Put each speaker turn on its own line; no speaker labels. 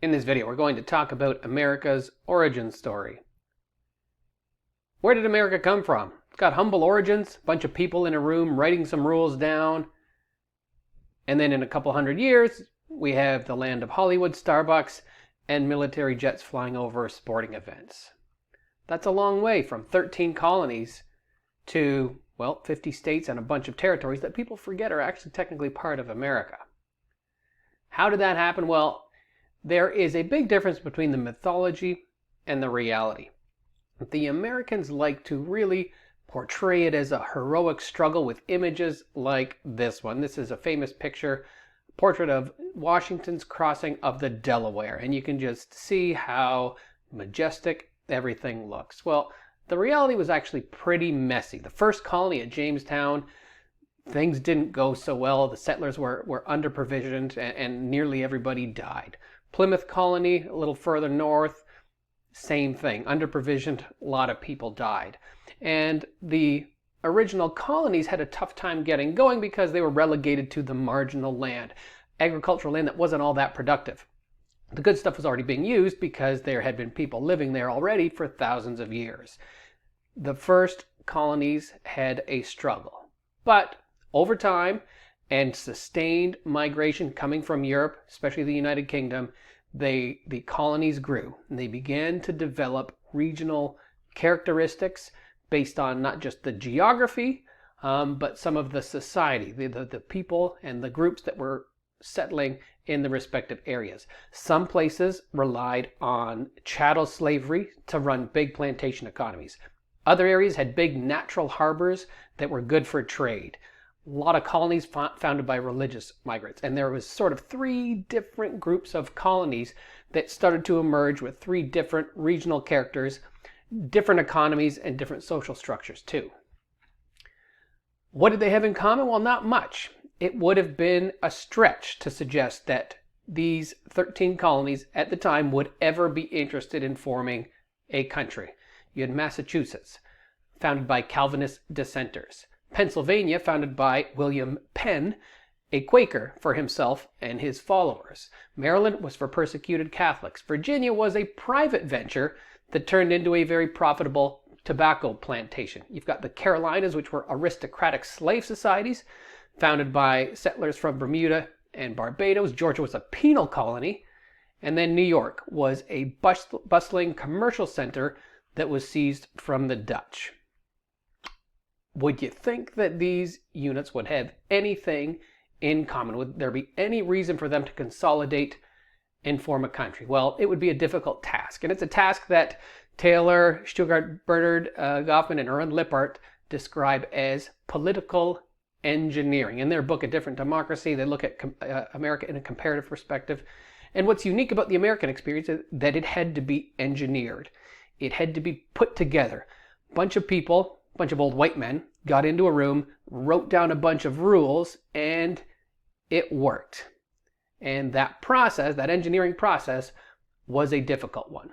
In this video, we're going to talk about America's origin story. Where did America come from? It's got humble origins, a bunch of people in a room writing some rules down. And then in a couple hundred years, we have the land of Hollywood, Starbucks, and military jets flying over sporting events. That's a long way from 13 colonies to, well, 50 states and a bunch of territories that people forget are actually technically part of America. How did that happen? Well, there is a big difference between the mythology and the reality. The Americans like to really portray it as a heroic struggle with images like this one. This is a famous picture, portrait of Washington's crossing of the Delaware, and you can just see how majestic everything looks. Well, the reality was actually pretty messy. The first colony at Jamestown, things didn't go so well. The settlers were under-provisioned and nearly everybody died. Plymouth colony, a little further north, same thing, under-provisioned, a lot of people died. And the original colonies had a tough time getting going because they were relegated to the marginal land, agricultural land that wasn't all that productive. The good stuff was already being used because there had been people living there already for thousands of years. The first colonies had a struggle, but over time and sustained migration coming from Europe, especially the United Kingdom, the colonies grew and they began to develop regional characteristics based on not just the geography, but some of the society, the people and the groups that were settling in the respective areas. Some places relied on chattel slavery to run big plantation economies. Other areas had big natural harbors that were good for trade. A lot of colonies founded by religious migrants, and there was sort of three different groups of colonies that started to emerge with three different regional characters, different economies, and different social structures too. What did they have in common? Well, not much. It would have been a stretch to suggest that these 13 colonies at the time would ever be interested in forming a country. You had Massachusetts, founded by Calvinist dissenters. Pennsylvania, founded by William Penn, a Quaker for himself and his followers. Maryland was for persecuted Catholics. Virginia was a private venture that turned into a very profitable tobacco plantation. You've got the Carolinas, which were aristocratic slave societies, founded by settlers from Bermuda and Barbados. Georgia was a penal colony. And then New York was a bustling commercial center that was seized from the Dutch. Would you think that these units would have anything in common? Would there be any reason for them to consolidate and form a country? Well, it would be a difficult task. And it's a task that Taylor, Stuttgart, Bernard Goffman, and Aaron Lippert describe as political engineering. In their book, A Different Democracy, they look at America in a comparative perspective. And what's unique about the American experience is that it had to be engineered. It had to be put together. A bunch of people, a bunch of old white men, got into a room, wrote down a bunch of rules, and it worked. And that process, that engineering process, was a difficult one.